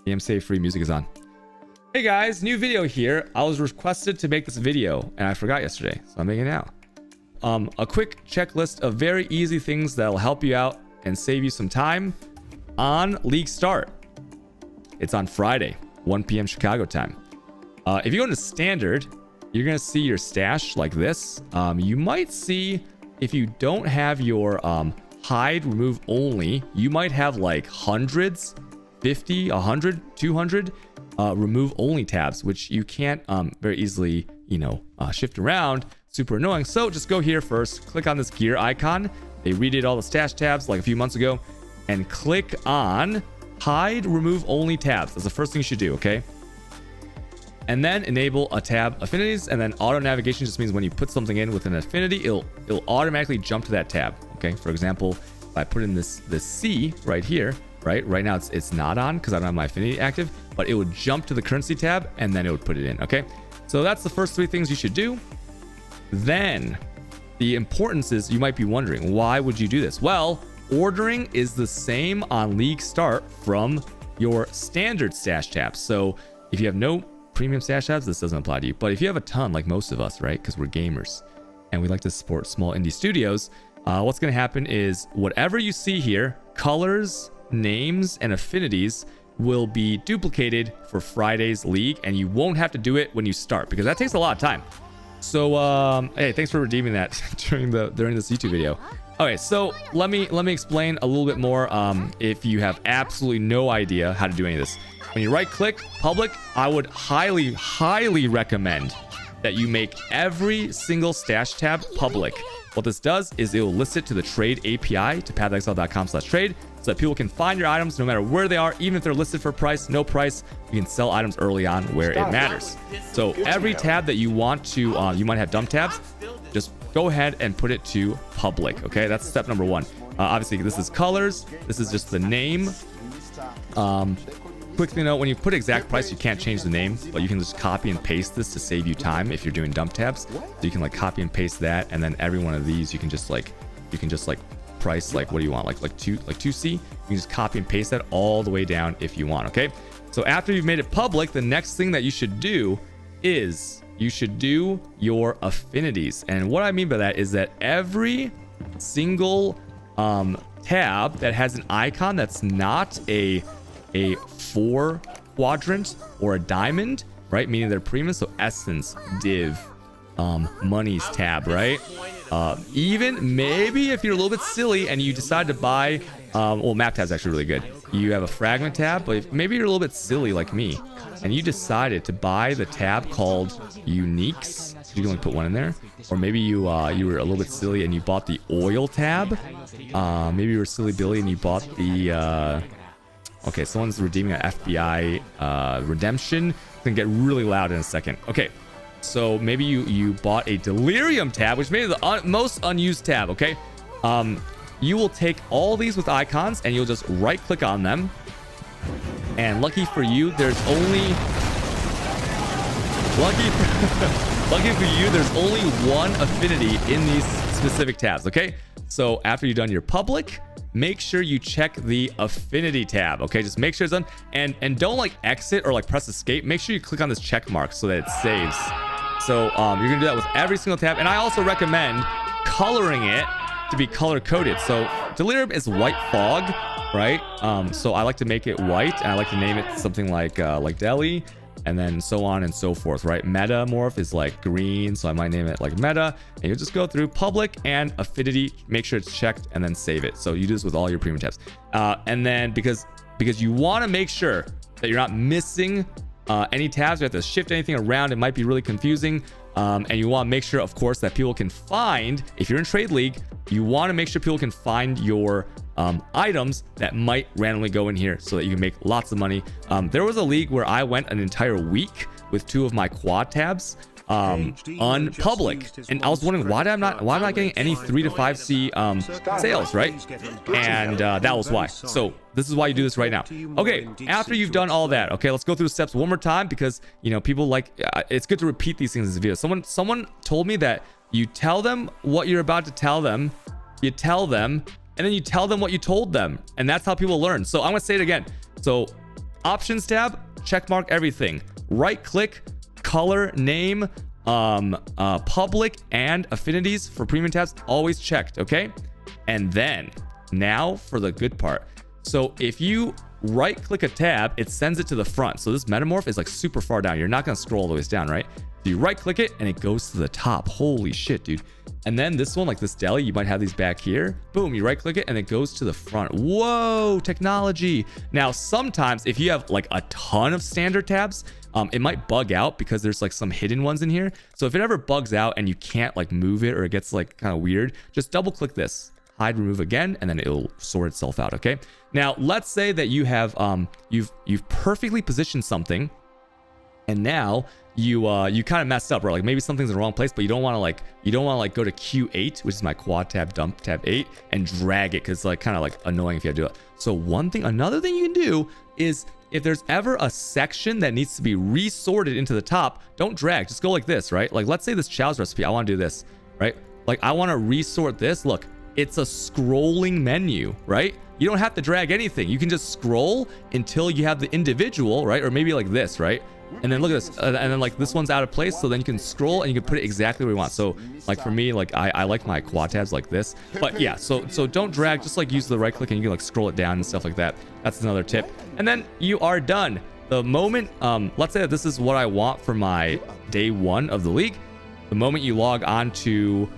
The MCA free music is on. Hey guys, new video here. I was requested to make this video and I forgot yesterday, so I'm making it now. A quick checklist of very easy things that'll help you out and save you some time on League Start. It's on Friday, 1 p.m. Chicago time. If you go into Standard, you're gonna see your stash like this. You might see, if you don't have your hide remove only, you might have like hundreds, 50, 100, 200 remove only tabs, which you can't very easily, shift around. Super annoying. So just go here first, click on this gear icon. They redid all the stash tabs like a few months ago, and click on hide remove only tabs. That's the first thing you should do, okay? And then enable a tab affinities, and then auto navigation just means when you put something in with an affinity, it'll automatically jump to that tab. Okay, for example, if I put in this C right here, right now it's not on because I don't have my affinity active, but it would jump to the currency tab and then it would put it in. Okay, so that's the first 3 things you should do. Then the importance is, you might be wondering, why would you do this? Well, ordering is the same on League Start from your standard stash tabs. So if you have no premium stash tabs, this doesn't apply to you. But if you have a ton, like most of us, right? Because we're gamers and we like to support small indie studios, what's going to happen is whatever you see here, colors, names, and affinities will be duplicated for Friday's League, and you won't have to do it when you start because that takes a lot of time. So hey, thanks for redeeming that during this YouTube video. Okay, so let me explain a little bit more if you have absolutely no idea how to do any of this. When you right click public, I would highly recommend that you make every single stash tab public. What this does is it will list it to the trade API, to pathexile.com/trade, so that people can find your items no matter where they are, even if they're listed for price, no price. You can sell items early on where it matters. So every tab that you want to, you might have dump tabs, just go ahead and put it to public. Okay, that's step number 1. Obviously, this is colors. This is just the name. Quick thing though, when you put exact price, you can't change the name, but you can just copy and paste this to save you time if you're doing dump tabs. So you can like copy and paste that, and then every one of these you can just like price, like what do you want, like 2C. You can just copy and paste that all the way down if you want. Okay, so after you've made it public, the next thing that you should do is you should do your affinities. And what I mean by that is that every single tab that has an icon that's not a 4 quadrant or a diamond, right, meaning they're premium, so essence, div, monies tab, right? Even maybe if you're a little bit silly and you decide to buy well, map tab's actually really good. You have a fragment tab, but if maybe you're a little bit silly like me and you decided to buy the tab called uniques, you can only put 1 in there, or maybe you were a little bit silly and you bought the oil tab. Maybe you were silly Billy and you bought the okay, someone's redeeming an FBI redemption. It's gonna get really loud in a second. Okay, so maybe you bought a delirium tab, which may be the most unused tab. Okay, you will take all these with icons and you'll just right click on them, and lucky for you, there's only lucky for you, there's only 1 affinity in these specific tabs. Okay, so after you've done your public, make sure you check the affinity tab. Okay, just make sure it's done, and don't like exit or like press escape. Make sure you click on this check mark so that it saves. So you're gonna do that with every single tab, and I also recommend coloring it to be color coded. So delirium is white fog, right? So I like to make it white, and I like to name it something like Delhi, and then so on and so forth, right? Metamorph is like green, so I might name it like Meta, and you'll just go through public and affinity, make sure it's checked, and then save it. So you do this with all your premium tabs. And then because you want to make sure that you're not missing any tabs, you have to shift anything around, it might be really confusing. And you want to make sure, of course, that people can find, if you're in Trade League, you want to make sure people can find your items that might randomly go in here so that you can make lots of money. There was a league where I went an entire week with 2 of my quad tabs unpublic, and I was wondering why am I not getting any 3 to 5C sales, right? And that was why. So this is why you do this right now. Okay, after you've done all that, okay, let's go through the steps one more time, because people like it's good to repeat these things in this video. Someone told me that you tell them what you're about to tell them, you tell them, and then you tell them what you told them, and that's how people learn. So I'm gonna say it again. So Options tab, check mark everything. Right click, color, name, public, and affinities for premium tabs, always checked, okay? And then now for the good part. So if you right click a tab, it sends it to the front. So this metamorph is like super far down. You're not gonna scroll all the way down, right? So you right click it and it goes to the top. Holy shit, dude. And then this one, like this deli, you might have these back here. Boom, you right click it and it goes to the front. Whoa, technology. Now, sometimes if you have like a ton of standard tabs, it might bug out because there's like some hidden ones in here. So if it ever bugs out and you can't like move it or it gets like kind of weird, just double click this, hide, remove again, and then it'll sort itself out, okay? Now, let's say that you have, you've perfectly positioned something and now you kind of messed up, right? Like maybe something's in the wrong place, but you don't want to go to Q8, which is my quad tab dump tab 8, and drag it because it's like kind of like annoying if you have to do it. So another thing you can do is if there's ever a section that needs to be resorted into the top, don't drag, just go like this, right? Like let's say this chow's recipe, I want to do this, right? Like I want to resort this. Look, it's a scrolling menu, right? You don't have to drag anything. You can just scroll until you have the individual, right? Or maybe like this, right? And then look at this, and then like this one's out of place, so then you can scroll and you can put it exactly where you want. So like for me, like I like my quad tabs like this, but yeah, so don't drag, just like use the right click and you can like scroll it down and stuff like that. That's another tip. And then you are done. The moment, let's say that this is what I want for my day 1 of the league. The moment you log on to,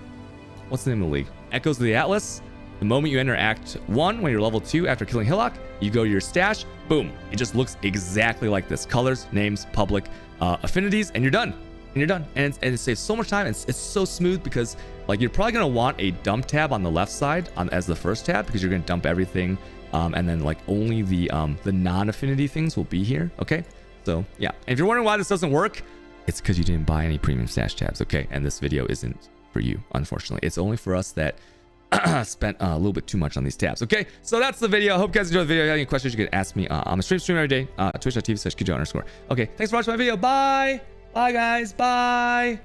what's the name of the league? Echoes of the Atlas. The moment you enter Act 1, when you're level 2 after killing Hillock, you go to your stash, boom. It just looks exactly like this. Colors, names, public, affinities, and you're done. And you're done. And it saves so much time. It's so smooth because like you're probably going to want a dump tab on the left side as the first tab because you're going to dump everything. And then like only the non-affinity things will be here. Okay. So yeah. And if you're wondering why this doesn't work, it's because you didn't buy any premium stash tabs. Okay. And this video isn't for you, unfortunately. It's only for us that spent a little bit too much on these tabs. Okay, so that's the video. I hope you guys enjoyed the video. If you have any questions, you can ask me on the stream every day, twitch.tv/kjo_. Okay, thanks for watching my video. Bye guys. Bye.